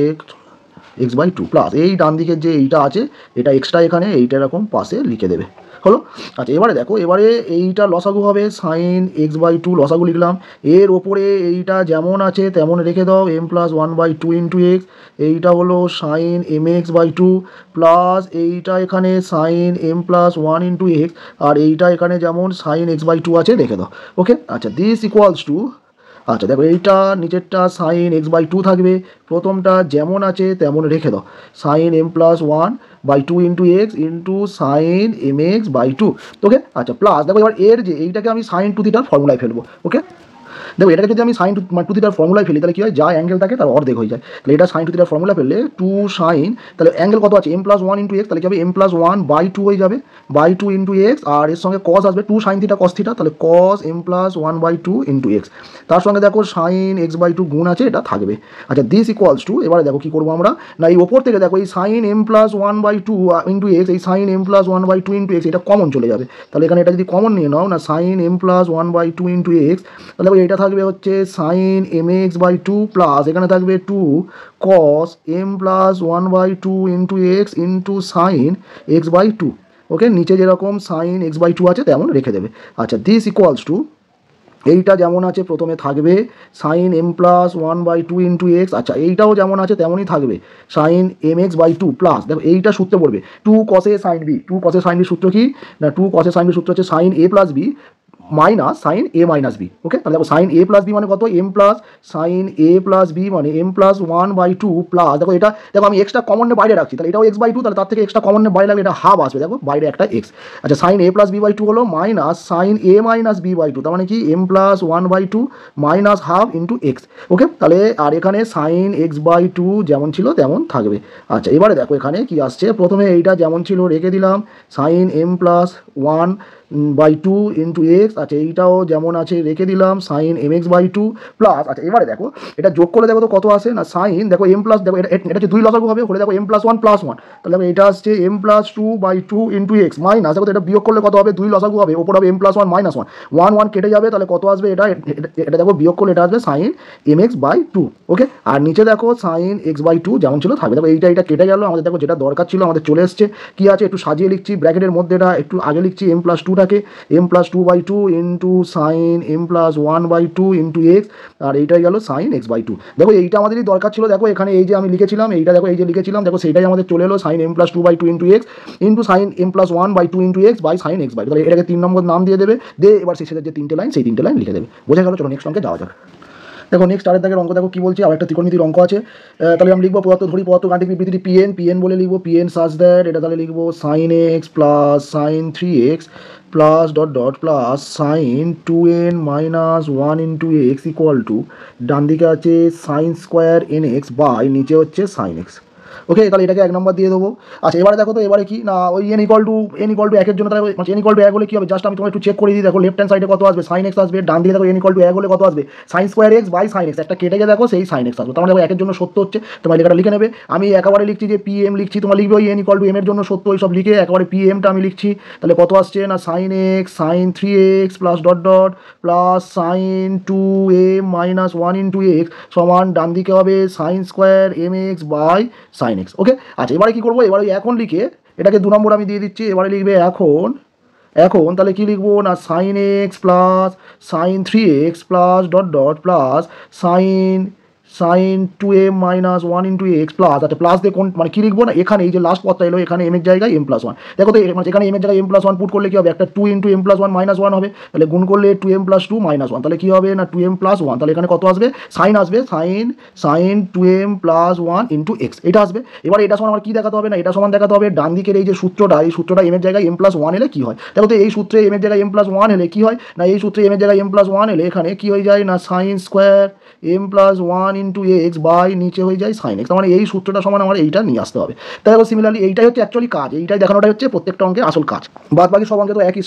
x/2 প্লাস এই ডান দিকের যে এইটা আছে এটা এক্সট্রা এখানে এইটা এরকম পাশে লিখে দেবে, হলো। আচ্ছা এবারে দেখো, এবারে এইটা লসাগু হবে sin x/2, লসাগু লিখলাম। এর ওপরে এইটা যেমন আছে তেমন রেখে দাও, m+1/2 ইন্টু এক্স, এইটা হলো sin mx/2 প্লাস এইটা এখানে sin m+1 ইন্টু এক্স, আর এইটা এখানে যেমন sin x/2 আছে রেখে দাও। ওকে, আচ্ছা দিস ইকুয়ালস টু, আচ্ছা দেখো এইটা নিচেরটা sin x/2 থাকবে, প্রথমটা যেমন আছে তেমন রেখে দাও, sin m+1/2 into x into sin mx/2। ওকে, আচ্ছা প্লাস দেখো এবার এর যে এইটাকে আমি sin 2θ ফর্মুলায় ফেলবো। ওকে, দেখো এটাকে যদি আমি সাইন টু থিটার ফর্মুলায় ফেলি তাহলে কি হয়, যা অ্যাঙ্গেল থাকে তার অর্ধেক হয়ে যায়। তাহলে এটা সাইন টু থিটার ফর্মুলা ফেললে টু সাইন, তাহলে অ্যাঙ্গেল কত আছে m+1 ইন্টু এক্স, তাহলে কি হবে m+1/2 হয়ে যাবে, বাই 2 ইন্টু এক্স, আর এর সঙ্গে কস আসবে 2 সাইন থিটা কস থিটা, তাহলে কস m+1/2 ইন্টু এক্স, তার সঙ্গে দেখো সাইন x/2 গুণ আছে, এটা থাকবে। আচ্ছা দিস ইকুয়ালস টু, এবারে দেখো কি করবো আমরা, না এই ওপর থেকে দেখো এই সাইন m+1/2 ইন্টু এক্স, এই সাইন m+1/2 ইন্টু এক্স এটা কমন চলে যাবে। তাহলে এখানে এটা যদি কমন নিয়ে নাও না, সাইন m+1/2 ইন্টু এক্স, তাহলে এটা থাকবে হচ্ছে সাইন mx/2 প্লাস এখানে থাকবে 2 কস m+1/2 into x into sign x/2। ওকে, নিচে যেরকম সাইন x/2 আছে তেমন রেখে দেবে। আচ্ছা দিস ইকুয়ালস টু, এইটা যেমন আছে প্রথমে থাকবে সাইন m+1/2 ইন্টু এক্স, আচ্ছা এইটাও যেমন আছে তেমনই থাকবে সাইন mx/2 প্লাস, দেখো এইটা সূত্রে পড়বে 2 cos a sin b, 2 cos a sin b সূত্র কি না, 2 cos a sin b সূত্র হচ্ছে sine a plus b minus sine a minus b. Okay, তাহলে দেখো সাইন এ প্লাস বি মানে কত, এম প্লাস সাইন এ প্লাস বি মানে m+1/2 প্লাস, দেখো এটা দেখো আমি এক্সট্রা কমন বাইরে রাখছি, তাহলে এটাও x/2, তাহলে তার থেকে এক্সট্রা কমন বাইরে লাগলে এটা হাফ আসবে, দেখো বাইরে একটা এক্স। আচ্ছা সাইন a প্লাস b/2 হলো minus sine a minus b/2, তার মানে কি m+1/2 minus half into x. Okay, তাহলে আর এখানে সাইন x/2 যেমন ছিল তেমন থাকবে। আচ্ছা এবারে দেখো এখানে কি আসছে, প্রথমে এইটা যেমন ছিল রেখে দিলাম সাইন m+1/2 ইন্টু এক্স, আচ্ছা এইটাও যেমন আছে রেখে দিলাম সাইন mx/2 প্লাস, আচ্ছা এবারে দেখো এটা যোগ করে দেখো তো কত আসে না, সাইন দেখো m প্লাস, দেখো এটা হচ্ছে 2 লসাগু হবে, হলে দেখো m+1 প্লাস 1, তাহলে দেখো এটা আসছে m+2/2 ইন্টু এক্স মাইনাস, দেখো এটা বিয়োগ করলে কত হবে, 2 লসাগু হবে, ওপর হবে m+1 মাইনাস 1, 1 কেটে যাবে, তাহলে কত আসবে এটা দেখো বিয়োগ করলে এটা আসবে সাইন mx/2। ওকে, আর নিচে দেখো সাইন x/2 যেমন ছিল থাকবে, দেখো এইটা কেটে গেল, আমাদের দেখো যেটা দরকার ছিল আমাদের চলে এসছে, কি আছে একটু সাজিয়ে লিখছি, ব্র্যাকেটের মধ্যে এটা একটু আগে লিখছি m+2টাকে, m+2/2 into sine m+1/2 into x, আর এইটাই গেল সাইন x/2। দেখো এইটা আমাদেরই দরকার ছিল, দেখো এখানে এই যে আমি লিখেছিলাম এইটা, দেখো এই যে লিখেছিলাম, দেখো সেইটাই আমাদের চলে এলো sine m+2/2 into x into sine m+1/2 into x by sine x/2, তাহলে এটাকে 3 নম্বর নাম দিয়ে দেবে, এবার শেষে যে 3টে লাইন সেই 3টে লাইন লিখে দেবে। বোঝা গেল? চলো নেক্সট অঙ্কে যাওয়া যাক। দেখো নেক্সট আরেক দাগের অঙ্ক দেখো কি বলছে, আর একটা ত্রিকোণমিতির অঙ্ক আছে, তাহলে আমি লিখবো পদার্থ ধরি, পদার্থ গাণিতিক বিবৃতি পিএন বলে লিখবো, পিএন সাজ দ্যাট, এটা তাহলে লিখবো sine x plus sine 3x plus dot dot plus sine 2n minus 1 into x equal to, ডান দিকে আছে সাইন স্কোয়ার nx বাই নিচে হচ্ছে সাইন এক্স। ওকে, তাহলে এটাকে 1 নম্বর দিয়ে দেবো। আচ্ছা এবারে দেখো তো, এবারে কি না ওই n ইকুয়াল টু 1 জন্য, তাহলে n ইকুয়াল টু 1 হলে কি হবে, জাস্ট আমি তোমাকে একটু চেক করে দিই, দেখো লেফট হ্যান্ড সাইডে কত আসবে, সাইন এক্স আসবে, ডান দিকে দেখো n ইকুয়াল টু 1 হলে কত আসবে, sine square x by sine x, একটা কেটে গিয়ে দেখো সেই সাইন এক্স আসবে, তাহলে দেখো 1 জন্য সত্য হচ্ছে, তোমার লেখাটা লিখে নেবে। আমি একেবারে লিখছি যে pm লিখছি, তোমার লিখবে ওই n ইকুয়াল টু m এর জন্য সত্য, ওই সব লিখে একেবারে pmটা আমি লিখছি, তাহলে কত আসছে না sine x sine 3x plus dot dot plus sine 2m minus 1 into x সমান ডান দিকে হবে sine square mx by sine x. Okay, আচ্ছা এবারে কি করবো, এবারে এখন লিখে এটাকে 2 নম্বর আমি দিয়ে দিচ্ছি, এবারে লিখবে এখন তাহলে কি লিখবো না sine x plus sine 3x plus dot dot plus sine 2m minus 1 into x plus, আচ্ছা প্লাস দিয়ে কোন মানে কি লিখবো না, এখানে এই যে লাস্ট পদটা এলো এখানে m এর জায়গায় m+1, দেখো তো মানে এখানে m এর জায়গায় m+1 পুট করলে কি হবে, একটা 2 ইন্টু m+1 মাইনাস 1 হবে, তাহলে গুণ করলে 2m+2 মাইনাস 1, তাহলে কি হবে না 2m+1, তাহলে এখানে কত আসবে সাইন আসবে সাইন 2m+1 ইন্টু এক্স, এটা আসবে। এবার এটা সমান আমার কি দেখাতে হবে না, এটা সমান দেখাতে হবে ডান দিকের এই যে সূত্রটা, এই সূত্রটা m এর জায়গায় m+1 এলে কি হয়, দেখো তো এই সূত্রে m এর জায়গায় m+1 এলে কি হয় না, এই সূত্রে m এর জায়গায় m+1 এলে এখানে কি হয়ে যায় না sine square m+1 into x by নিচে হয়ে যায় সাইন এক্স, মানে এই সূত্রটা সমান আমার এইটা নিয়ে আসতে হবে। তাই দেখো সিমিলারলি এইটাই হচ্ছে অ্যাকচুয়ালি কাজ, এইটাই দেখানোটাই হচ্ছে প্রত্যেকটা অঙ্কের আসল কাজ, বাদ বাকি সব অঙ্কে তো একই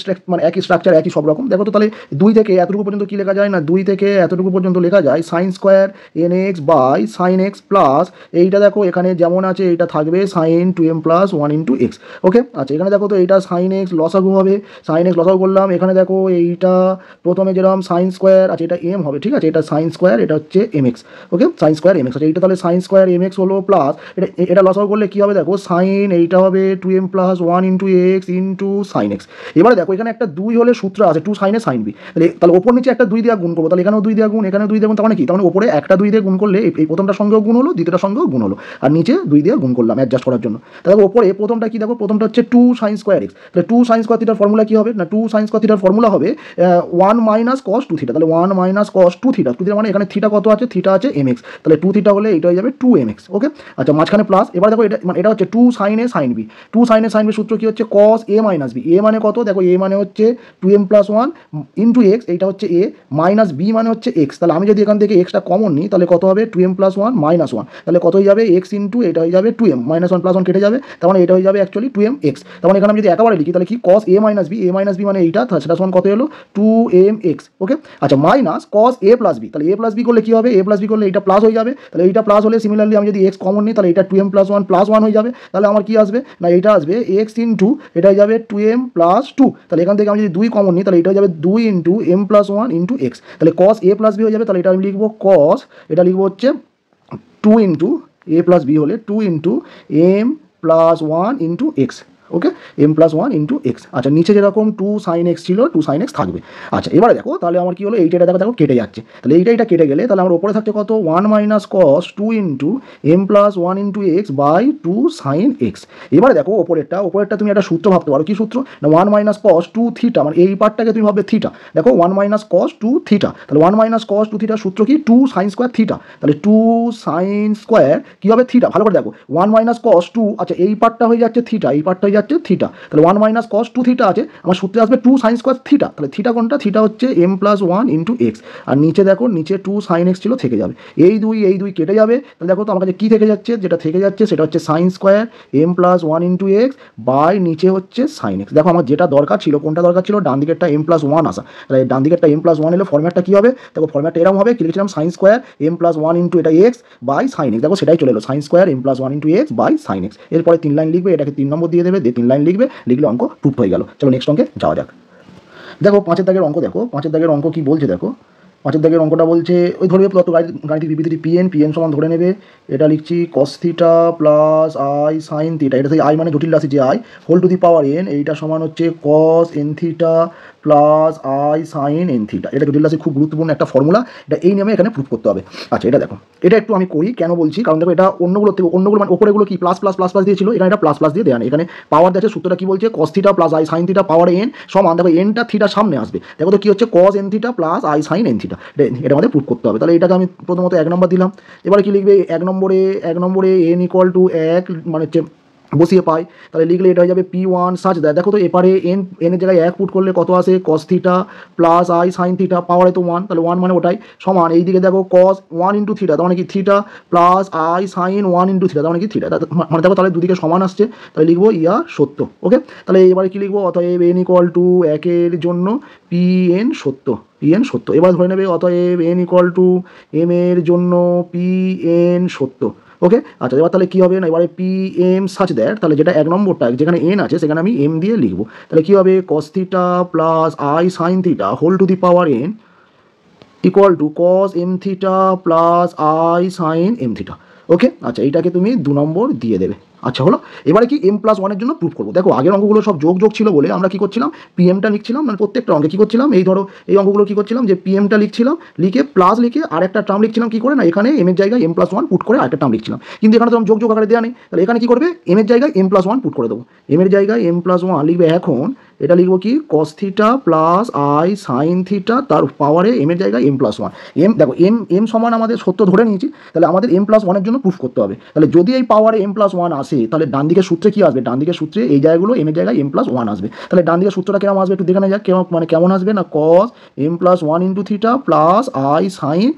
স্ট্রাকচার একই সব রকম। দেখো তো তাহলে 2 থেকে এতটুকু পর্যন্ত কি লেখা যায় না, 2 থেকে এতটুকু পর্যন্ত লেখা যায় sine square nx by sine x plus, এইটা দেখো এখানে যেমন আছে এইটা থাকবে sign 2m+1 into x. Okay, আচ্ছা এখানে দেখো তো এইটা সাইন এক্স লসাগু হবে, সাইন এক্স লসাগু করলাম, এখানে দেখো এইটা প্রথমে যেরকম সাইন স্কোয়ার, আচ্ছা এটা m হবে, ঠিক আছে, এটা সাইন স্কোয়ার, এটা হচ্ছে mx। ওকে, সাইন স্কোয়ার mx, আচ্ছা এইটা তাহলে সাইন স্কোয়ার mx হলো প্লাস এটা লসাগু করলে কি হবে, দেখো সাইন এইটা হবে 2m+1 into x into sine x. এবারে দেখো এখানে একটা 2 হলে সূত্র আছে 2 সাইনে সাইন বি, তাহলে ওপর নিচে একটা 2 দিয়ে গুণ করবো, তাহলে এখানেও 2 দিয়ে গুণ, এখানেও 2 দিয়ে গুণ, তার মানে কি, তার মানে ওপরে একটা 2 দিয়ে গুণ করলে এই প্রথমটার সঙ্গেও গুণ হলো, দ্বিতীয়টার সঙ্গেও গুণ হলো, আর নিচে 2 দিয়ে গুণ করলাম অ্যাডজাস্ট করার জন্য। তাহলে ওপরে প্রথমটা কি দেখো, প্রথমটা হচ্ছে 2 সাইন স্কোয়ার এক্স, তাহলে 2 সাইন স্কোয়ার থিটার ফর্মুলা কি হবে না, 2 সাইন স্কোয়ার থিটার ফর্মুলা হবে 1 মাইনাস কস 2 থিটা, তাহলে 1 মাইনাস কস 2 থিটা, মানে এখানে থিটা কত আছে, থিটা আছে এক্স, তাহলে 2 থিটা হলে এটা হয়ে যাবে 2mx। ওকে, আচ্ছা মাঝখানে প্লাস। এবার দেখো এটা মানে এটা হচ্ছে 2 sin a sin b, 2 sin a sin b সূত্র কি হচ্ছে cos a মাইনাস বি। এ মানে কত, দেখো এ মানে হচ্ছে 2m প্লাস 1 ইন্টু এক্স, এইটা হচ্ছে এ, মাইনাস বি মানে হচ্ছে এক্স। তাহলে আমি যদি এখান থেকে এক্সটা কমন নিই তাহলে কত হবে 2m প্লাস 1 মাইনাস 1, তাহলে কত হয়ে যাবে এক্স ইন্টু এটা হয়ে যাবে 2m, মাইনাস 1 প্লাস 1 কেটে যাবে, তার মানে এটা হয়ে যাবে অ্যাকচুয়ালি 2mx। তার মানে এখানে আমি যদি একেবারে লিখি তাহলে কি cos a minus B, A minus B মানে এইটা, সেটা সমান কত হলো 2mx। ওকে, আচ্ছা minus cos a plus B, তাহলে a প্লাস বি করলে কি হবে, a প্লাস বি করলে এটা প্লাস হয়ে যাবে, তাহলে এইটা প্লাস হলে সিমিলারলি আমি যদি এক্স কমন নিই তাহলে এটা 2m প্লাস 1 প্লাস 1 হয়ে যাবে, তাহলে আমার কি আসবে না এটা আসবে এক্স ইন্টু এটা হয়ে যাবে 2m প্লাস 2, তাহলে এখান থেকে আমি যদি 2 কমন নিই তাহলে এটা হয়ে যাবে 2 into m plus 1 into x, তাহলে cos a প্লাস বি হয়ে যাবে, তাহলে এটা আমি লিখবো cos, এটা লিখবো হচ্ছে 2 ইন্টু a প্লাস বি হলে 2 into m plus 1 into x. Okay, m plus 1 into x. আচ্ছা নিচে যেরকম 2 sin x ছিল 2 sin x থাকবে। আচ্ছা এবারে দেখো তাহলে আমার কি হলো, এইটা দেখো কেটে যাচ্ছে, তাহলে এইটা কেটে গেলে তাহলে আমার ওপরে থাকছে কত 1 minus cos 2 into m plus 1 into x by 2 sin x। এবারে দেখো ওপরেরটা তুমি একটা সূত্র ভাবতে পারো, কি সূত্র না 1 মাইনাস cos 2 থিটা, মানে এই পার্টটাকে তুমি ভাববে থিটা, দেখো 1 মাইনাস cos 2 থিটা, তাহলে 1 মাইনাস cos 2 থিটার সূত্র কি 2 sin স্কোয়ার থিটা, তাহলে 2 sin স্কোয়ার কি হবে থিটা, ভালো করে দেখো 1 মাইনাস cos 2, আচ্ছা এই পার্টটা হয়ে যাচ্ছে থিটা, এই পার্টটা হয়ে যাচ্ছে থিটা, তাহলে 1 মাইনাস cos 2 থিটা আছে, আমার সূত্রে আসবে 2 sin স্কোয়ার থিটা, তাহলে থিটা কোনটা, থিটা হচ্ছে m প্লাস 1 ইন্টু এক্স, আর নিচে দেখো নিচে 2 sin x ছিল থেকে যাবে, এই দুই কেটে যাবে, তাহলে দেখো তো আমার কাছে কী থেকে যাচ্ছে, যেটা থেকে যাচ্ছে সেটা হচ্ছে sin square m plus 1 into x by নিচে হচ্ছে sin x। দেখো আমার যেটা দরকার ছিল, কোনটা দরকার ছিল, ডান দিকেরটা m প্লাস 1 আসা, তাহলে ডান দিকেরটা m প্লাস 1 এলে ফর্ম্যাটটা কী হবে, দেখো ফর্ম্যাটটা এরকম হবে, কি লিখেছিলাম sin square m plus 1 into এটা এক্স বাই sin x, দেখো সেটাই চলে এলো sin square m plus 1 into x by sin x। এরপরে 3 লাইন লিখবে, এটাকে 3 নম্বর দিয়ে দেবে, দিয়ে 3 লাইন লিখবে, লিখলে অঙ্ক প্রুফ হয়ে গেল। চলো নেক্সট অঙ্কে যাওয়া যাক। দেখো 5 দাগের অঙ্ক, দেখো 5 দাগের অঙ্ক কি বলছে, দেখো 5 দাগের অঙ্কটা বলছে ওই ধরবে তত গাণিতিক বিবৃতি পিএন সমান ধরে নেবে, এটা লিখছি cos theta plus I sine theta, এটা থেকে আই মানে জটিল রাশি যে I whole to the power N, এইটা সমান হচ্ছে cos N theta plus I sine N theta, এটা জটিল রাশি খুব গুরুত্বপূর্ণ একটা ফর্মুলা, এটা এই নিয়মে এখানে প্রুফ করতে হবে। আচ্ছা এটা দেখো, এটা একটু আমি করি, কেন বলছি কারণ দেখো এটা অন্যগুলো মানে ওপরেগুলো কি প্লাস প্লাস প্লাস প্লাস দিয়েছিল, এখানে এটা প্লাস প্লাস দিয়ে দেয়, এখানে পাওয়ার দিয়েছে, সূত্রটা কি বলছে cos theta plus I sine theta power N সমান, দেখো এনটা থিটা সামনে আসবে, দেখো তো কি হচ্ছে cos N theta plus I sine N theta, এটা আমাদের প্রুফ করতে হবে। তাহলে এটাকে আমি প্রথমত 1 নম্বর দিলাম, এবারে কি লিখবে 1 নম্বরে n ইকুয়াল টু 1 মানে হচ্ছে বসিয়ে পাই, তাহলে লিখলে এটা হয়ে যাবে P1 সাজ দেয়, দেখো তো এপারে এনের জায়গায় 1 পুট করলে কত আসে cos theta plus I sine theta, পাওয়ারে তো 1, তাহলে 1 মানে ওটাই সমান, এই দিকে দেখো cos 1 ইন্টু থিটা, তার মানে কি theta plus i sine 1 into theta, তার মানে কি থিটা, মানে দেখো তাহলে দুদিকে সমান আসছে, তাহলে লিখবো ইয়া সত্য। ওকে, তাহলে এবারে কি লিখবো, অতএব n ইকুয়াল টু 1 জন্য Pn সত্য, Pn সত্য। এবার ধরে নেবে অতএব n ইকুয়াল টু m এর জন্য Pn সত্য। ওকে, আচ্ছা এবার তাহলে কী হবে না, এবারে পি এম সাচ দ্যাট, তাহলে যেটা 1 নম্বরটা যেখানে এন আছে সেখানে আমি এম দিয়ে লিখবো, তাহলে কী হবে cos theta plus I sine theta whole to the power n equal to cos m theta plus I sine M theta. Okay, আচ্ছা এইটাকে তুমি 2 নম্বর দিয়ে দেবে। আচ্ছা হলো, এবারে কি m প্লাস 1 এর জন্য প্রুফ করবো। দেখো আগের অঙ্কগুলো সব যোগ ছিল বলে আমরা কি করছিলাম, পিএমটা লিখছিলাম, মানে প্রত্যেকটা অঙ্কে কী করছিলাম, এই ধরো এই অঙ্কগুলো কী করছিলাম যে পিএমটা লিখছিলাম, লিখে প্লাস লিখে আর একটা টার্ম লিখছিলাম, কী করে না এখানে এম এর জায়গায় m প্লাস 1 পুট করে আরেকটা টার্ম লিখছিলাম, কিন্তু এখানে তো যোগ আকারে দেওয়া নেই, তাহলে এখানে কী করবে এম এর জায়গায় m প্লাস 1 পুট করে দেবো, এম এর জায়গায় m প্লাস 1 লিখবে, এখন এটা লিখবো কি cos theta plus I sine theta তার পাওয়ারে এম এর জায়গায় m প্লাস 1, এম দেখো এম সমান আমাদের সত্য ধরে নিয়েছি, তাহলে আমাদের m প্লাস 1 এর জন্য প্রুফ করতে হবে, তাহলে যদি এই পাওয়ারে m প্লাস 1 আসে তাহলে ডান দিকে সূত্রে কি আসবে, ডান দিকের সূত্রে এই জায়গাগুলো এম এর জায়গায় m প্লাস 1 আসবে, তাহলে ডান দিকের সূত্রটা কেমন আসবে একটু দেখে নেওয়া যাক, কেমন আসবে না cos m plus 1 into theta plus i sine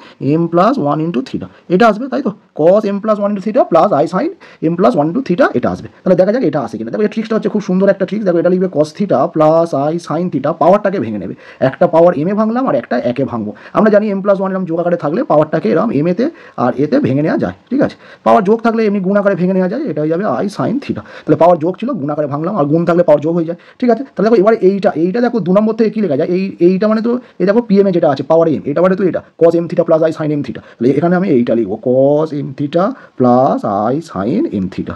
m plus 1 into theta, এটা আসবে তাই তো, cos m plus 1 into theta plus i sine m plus 1 into theta, এটা আসবে। তাহলে দেখা যাক এটা আসে কিনা, দেখো এই ট্রিক্সটা হচ্ছে খুব সুন্দর একটা ট্রিক্স, দেখো এটা লিখবে cos theta plus I sine theta, পাওয়ারটাকে ভেঙে নেবে, একটা পাওয়ার এম এ ভাঙলাম আর একটা একে ভাঙবো, আমরা জানি m প্লাস 1 এরকম যোগ আকারে থাকলে পাওয়ারটাকে এরকম এম এতে আর এতে ভেঙে নেওয়া যায়, ঠিক আছে, পাওয়ার যোগ থাকলে এমনি গুণ আকারে ভেঙে নেওয়া যায়, এটা হয়ে যাবে আই সাইন থিটা, তাহলে পাওয়ার যোগ ছিল গুণ আকারে ভাঙলাম, আর গুণ থাকলে পাওয়ার যোগ হয়ে যায়, ঠিক আছে। তাহলে দেখো এবার এইটা দেখো 2 নম্বর থেকে কী লেখা যায়, এইটা মানে তো এই দেখো পিএম এ যেটা আছে পাওয়ার এম, এটা মানে তো এটা cos m theta plus I sine M theta, তাহলে এখানে আমি এইটা লিখবো cos m theta plus I sine M theta.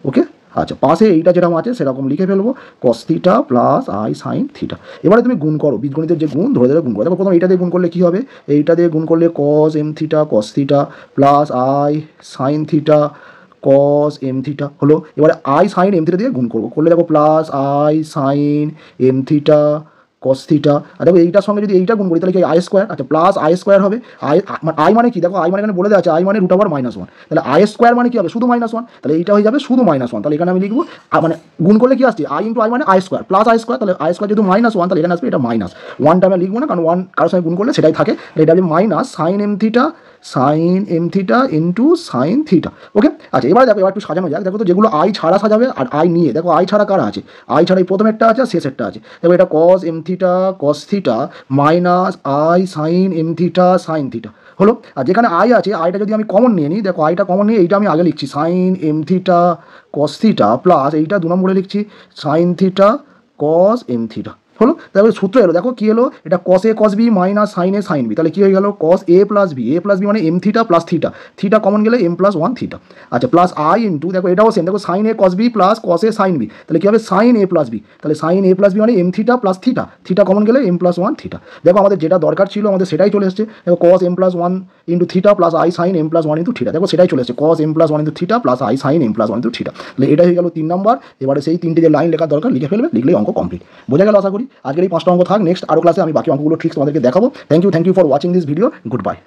Okay, আচ্ছা পাশে এইটা যেরকম আছে সেরকম লিখে ফেলবো cos theta plus I sine theta. এবারে তুমি গুণ করো, বীজগণিতের যে গুণ ধরে ধরে গুণ করো, দেখো প্রথম এইটা দিয়ে গুণ করলে কী হবে, এইটা দিয়ে গুণ করলে cos m theta plus I sine theta cos m theta হলো, এবারে আই সাইন এম থিটা দিয়ে গুণ করবো, করলে দেখো plus I sine M theta cos theta. আর দেখো এইটার সঙ্গে যদি এইটা গুণ করি তাহলে কি আই স্কোয়ার, আচ্ছা প্লাস আই স্কোয়ার হবে। আই মানে কি দেখো, আই মানে এখানে বলে দেওয়া আছে আই মানে √1, তাহলে আই স্কোয়ার মানে কি হবে শুধু -1, তাহলে এইটা হয়ে যাবে শুধু -1। তাহলে এখানে আমি লিখবো মানে গুণ করলে কি আসছে আই ইন্টু আই মানে I square plus i square, তাহলে আই স্কোয়ার যেহেতু -1 তাহলে এখানে আসবে এটা -1টা আমি লিখবো না, কারণ 1 কারোর সঙ্গে গুণ করলে সেটাই থাকে। এটা হবে minus sine M theta into sine theta. Okay, আচ্ছা এবার দেখো এবার একটু সাজানো যাক। দেখো তো যেগুলো আই ছাড়া সাজাবে আর আই নিয়ে, দেখো আই ছাড়া কারা আছে, আই ছাড়া এই প্রথমেরটা আছে আর শেষেরটা আছে। দেখো এটা cos M theta minus i sine M theta sine theta হলো। আর যেখানে আই আছে আইটা যদি আমি কমন নিয়ে নিই, দেখো আইটা কমন নিয়ে এইটা আমি আগে লিখছি sine M theta cos theta plus এইটা 2 নম্বরে লিখছি sine theta cos M theta হলো। তারপরে সূত্র এলো, দেখো কি এলো, এটা cos A cos B minus sine A sine B, তাহলে কি হয়ে গেল কস এ প্লাস বি মানে M theta plus theta common গেলে m+1 থিটা। আচ্ছা প্লাস আই ইন্টু দেখো এটাও সেম, দেখো sine A cos B plus cos A sine B, তাহলে কি হবে সাইন এ প্লাস বি, তাহলে সাইন এ প্লাস বি মানে M theta plus theta common গেলে m+1 থিটা। দেখো আমাদের যেটা দরকার ছিল আমাদের সেটাই চলে এসেছে। দেখো কস m+1 into theta plus i sine m+1 into theta, দেখো সেটাই চলে এসেছে কস m+1 into theta plus i sine m+1 into theta. তাহলে এটা হয়ে গেল 3 নম্বর। এবারে সেই 3টে যে লাইন লেখার দরকার লিখে ফেলবে, লিখলেই অঙ্ক কমপ্লিট। বোঝা গেল আশা করি। আজকের এই 5টা অঙ্ক থাক, নেক্সট আরও ক্লাসে আমি বাকি অঙ্কগুলো ট্রিক্স তোমাদেরকে দেখাবো। Thank you for watching this video, good bye.